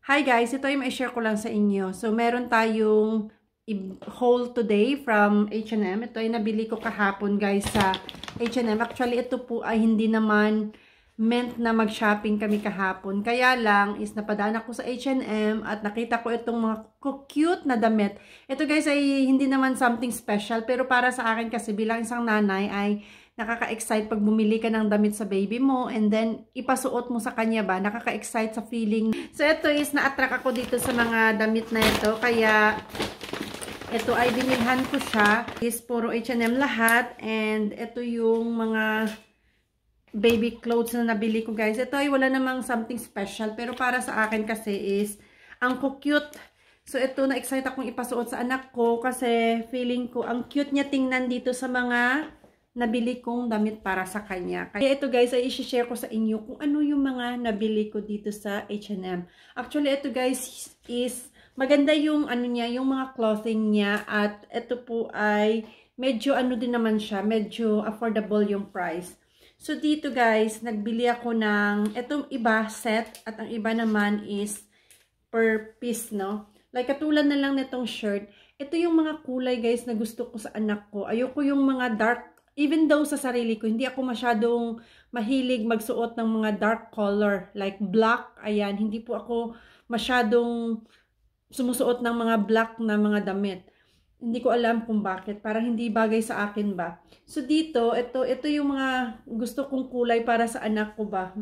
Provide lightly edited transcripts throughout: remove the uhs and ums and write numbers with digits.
Hi guys, ito yung i-share ko lang sa inyo. So, meron tayong haul today from H&M. Ito ay nabili ko kahapon guys sa H&M. Actually, ito po ay hindi naman meant na mag-shopping kami kahapon. Kaya lang is napadaan ako sa H&M at nakita ko itong mga cute na damit. Ito guys ay hindi naman something special pero para sa akin kasi bilang isang nanay ay nakaka-excite pag bumili ka ng damit sa baby mo and then ipasuot mo sa kanya ba, nakaka-excite sa feeling. So ito is na-attract ako dito sa mga damit na ito kaya ito ay binilhan ko siya. Is puro H&M lahat and ito yung mga baby clothes na nabili ko guys. Ito ay wala namang something special pero para sa akin kasi is ang cute. So ito na-excite akong ipasuot sa anak ko kasi feeling ko ang cute niya tingnan dito sa mga nabili kong damit para sa kanya. Kaya ito guys ay i-share ko sa inyo kung ano yung mga nabili ko dito sa H&M. Actually ito guys is maganda yung ano niya, yung mga clothing niya at ito po ay medyo ano din naman siya, medyo affordable yung price. So dito guys, nagbili ako ng itong iba set at ang iba naman is per piece, no? Like katulad na lang nitong shirt. Ito yung mga kulay guys na gusto ko sa anak ko. Ayoko yung mga dark. Even though sa sarili ko, hindi ako masyadong mahilig magsuot ng mga dark color. Like black, ayan. Hindi po ako masyadong sumusuot ng mga black na mga damit. Hindi ko alam kung bakit. Parang hindi bagay sa akin ba. So dito, ito yung mga gusto kong kulay para sa anak ko ba.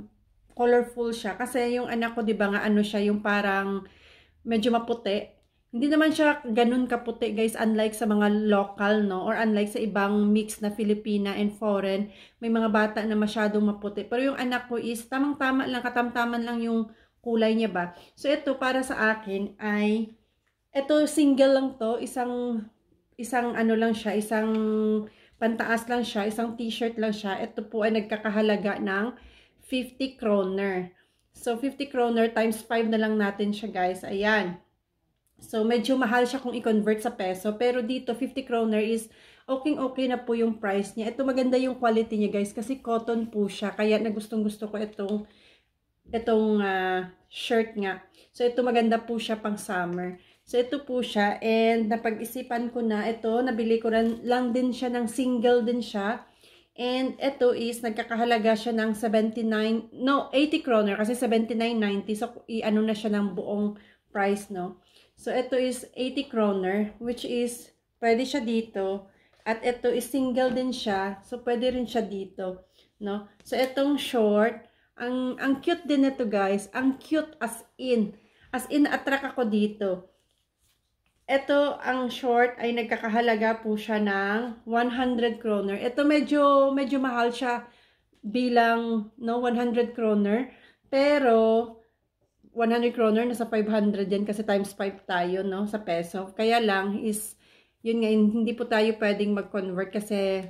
Colorful siya. Kasi yung anak ko, di ba nga ano siya, yung parang medyo maputi. Hindi naman siya ganun kaputi guys, unlike sa mga local, no? Or unlike sa ibang mix na Filipina and foreign, may mga bata na masyadong maputi. Pero yung anak ko is tamang-tama lang, katamtaman lang yung kulay niya ba. So ito para sa akin ay, ito single lang to, isang ano lang siya, isang pantaas lang siya, isang t-shirt lang siya. Ito po ay nagkakahalaga ng 50 kroner. So 50 kroner times 5 na lang natin siya guys, ayan. So, medyo mahal siya kung i-convert sa peso. Pero dito, 50 kroner is okay na po yung price niya. Ito maganda yung quality niya guys kasi cotton po siya. Kaya nagustong-gusto ko itong shirt nga. So, ito maganda po siya pang summer. So, ito po siya. And napag-isipan ko na ito, nabili ko lang din siya ng single din siya. And ito is, nagkakahalaga siya ng 80 kroner kasi 79.90. So, i-ano na siya ng buong price, no? So, ito is 80 kroner, which is, pwede siya dito. At ito is single din siya. So, pwede rin siya dito. No? So, itong short, ang cute din ito guys. Ang cute as in. As in, attract ako dito. Ito, ang short ay nagkakahalaga po siya ng 100 kroner. Ito medyo mahal siya bilang, no, 100 kroner. Pero, 100 kroner, nasa 500 yan kasi times 5 tayo, no, sa peso. Kaya lang is, yun nga, hindi po tayo pwedeng mag-convert kasi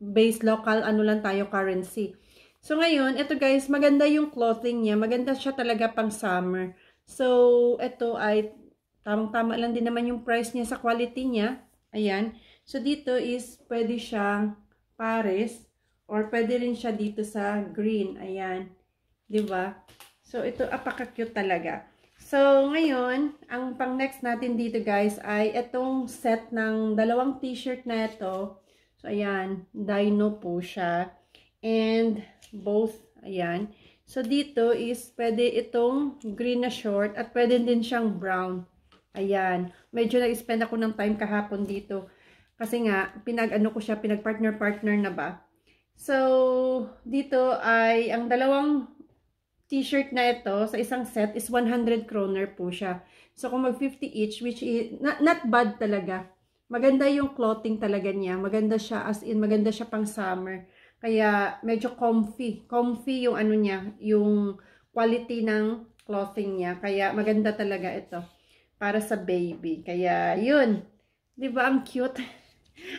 base local, ano lang tayo, currency. So, ngayon, ito guys, maganda yung clothing niya. Maganda siya talaga pang summer. So, ito ay, tamang-tama lang din naman yung price niya sa quality niya. Ayan. So, dito is, pwede siyang pares, or pwede rin siya dito sa green. Ayan. Diba? So, ito, apaka-cute talaga. So, ngayon, ang pang next natin dito guys ay itong set ng dalawang t-shirt na ito. So, ayan, dino po siya. And, both, ayan. So, dito is, pwede itong green na short at pwede din siyang brown. Ayan. Medyo nag-spend ako ng time kahapon dito. Kasi nga, pinag-ano ko siya, pinag-partner-partner na ba. So, dito ay, ang dalawang t-shirt na ito sa isang set is 100 kroner po siya. So, kung mag 50 each, which is not bad talaga. Maganda yung clothing talaga niya. Maganda siya, as in, maganda siya pang summer. Kaya, medyo comfy. Comfy yung ano niya, yung quality ng clothing niya. Kaya, maganda talaga ito. Para sa baby. Kaya, yun. Diba, ang cute?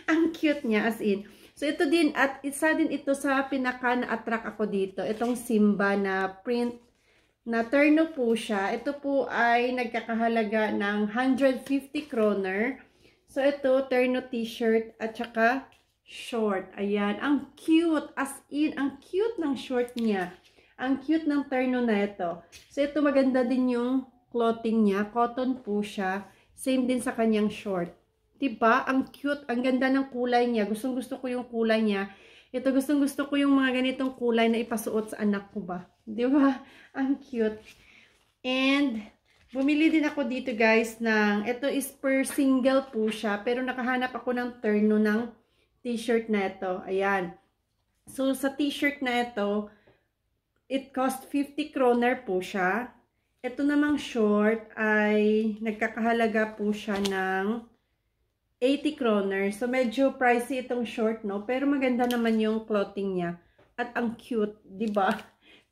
Ang cute niya, as in. So, ito din, at isa din ito sa pinaka na-attract ako dito. Itong Simba na print na terno po siya. Ito po ay nagkakahalaga ng 150 kroner. So, ito, terno t-shirt at saka short. Ayan, ang cute. As in, ang cute ng short niya. Ang cute ng terno na ito. So, ito maganda din yung clothing niya. Cotton po siya. Same din sa kanyang short. Diba? Ang cute. Ang ganda ng kulay niya. Gustong gusto ko yung kulay niya. Ito gustong gusto ko yung mga ganitong kulay na ipasuot sa anak ko ba. Diba? Ang cute. And, bumili din ako dito guys ng, ito is per single po siya. Pero nakahanap ako ng terno ng t-shirt na ito. Ayan. So, sa t-shirt na ito, it cost 50 kroner po siya. Ito namang short ay nagkakahalaga po siya ng 80 kroner. So, medyo pricey itong short, no? Pero maganda naman yung clothing niya. At ang cute, di ba?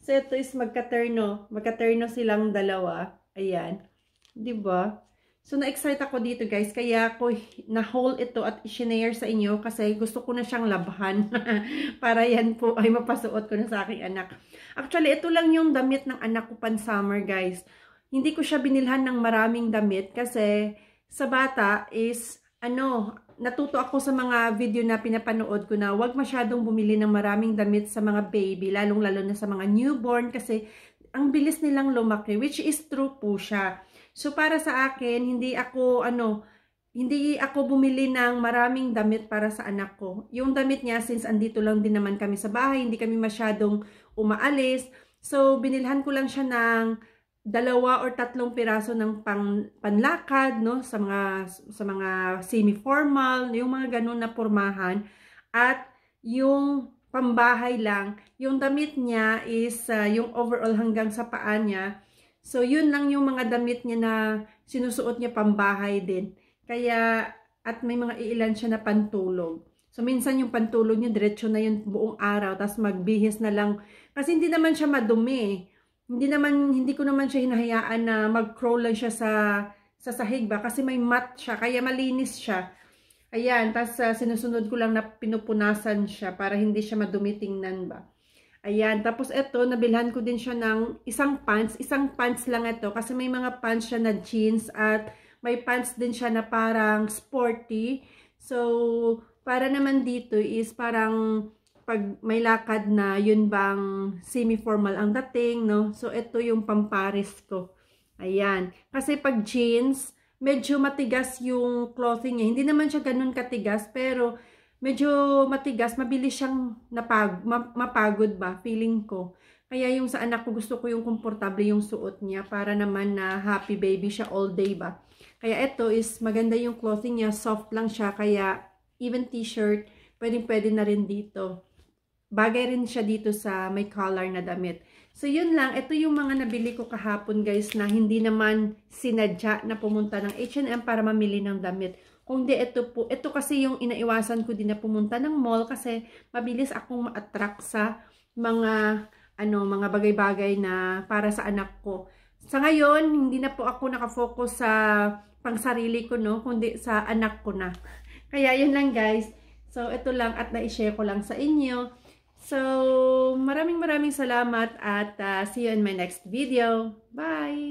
So, ito is magka-terno. Magka-terno silang dalawa. Ayan. Di ba? So, na-excite ako dito, guys. Kaya ako na-haul ito at i-share sa inyo kasi gusto ko na siyang labhan. Para yan po ay mapasuot ko na sa aking anak. Actually, ito lang yung damit ng anak ko pan-summer, guys. Hindi ko siya binilhan ng maraming damit kasi sa bata is, natuto ako sa mga video na pinapanood ko na huwag masyadong bumili ng maraming damit sa mga baby, lalong-lalo na sa mga newborn kasi ang bilis nilang lumaki, which is true po siya. So, para sa akin, hindi ako bumili ng maraming damit para sa anak ko. Yung damit niya, since andito lang din naman kami sa bahay, hindi kami masyadong umaalis. So, binilhan ko lang siya ng 2 or 3 piraso ng panlakad, no? Sa mga semi-formal, yung mga ganun na pormahan. At yung pambahay lang, yung damit niya is yung overall hanggang sa paa niya. So, yun lang yung mga damit niya na sinusuot niya pambahay din. Kaya, at may mga iilan siya na pantulog. So, minsan yung pantulog niya, diretso na yun buong araw, tapos magbihis na lang. Kasi hindi naman siya madumi. Hindi ko naman siya hinahayaan na mag-crawl lang siya sa sahig ba. Kasi may mat siya, kaya malinis siya. Ayan, tapos sinusunod ko lang na pinupunasan siya para hindi siya madumi tingnan ba. Ayan, tapos ito, nabilhan ko din siya ng isang pants lang ito. Kasi may mga pants siya na jeans at may pants din siya na parang sporty. So, para naman dito is parang pag may lakad na, yun bang semi-formal ang dating, no? So, ito yung pamparis ko. Ayan. Kasi pag jeans, medyo matigas yung clothing niya. Hindi naman siya ganun katigas, pero medyo matigas, mabilis siyang mapagod ba, feeling ko. Kaya yung sa anak ko, gusto ko yung komportable yung suot niya para naman na happy baby siya all day ba. Kaya ito is maganda yung clothing niya, soft lang siya, kaya even t-shirt, pwedeng-pwede na rin dito. Bagay rin siya dito sa may collar na damit. So, yun lang. Ito yung mga nabili ko kahapon, guys, na hindi naman sinadya na pumunta ng H&M para mamili ng damit. Kung di, ito kasi yung inaiwasan ko din na pumunta ng mall kasi mabilis akong ma-attract sa mga bagay-bagay na para sa anak ko. Sa ngayon, hindi na po ako nakafocus sa pangsarili ko, no? Kundi sa anak ko na. Kaya, yun lang, guys. So, ito lang at na-share ko lang sa inyo. So, maraming salamat at see you in my next video. Bye!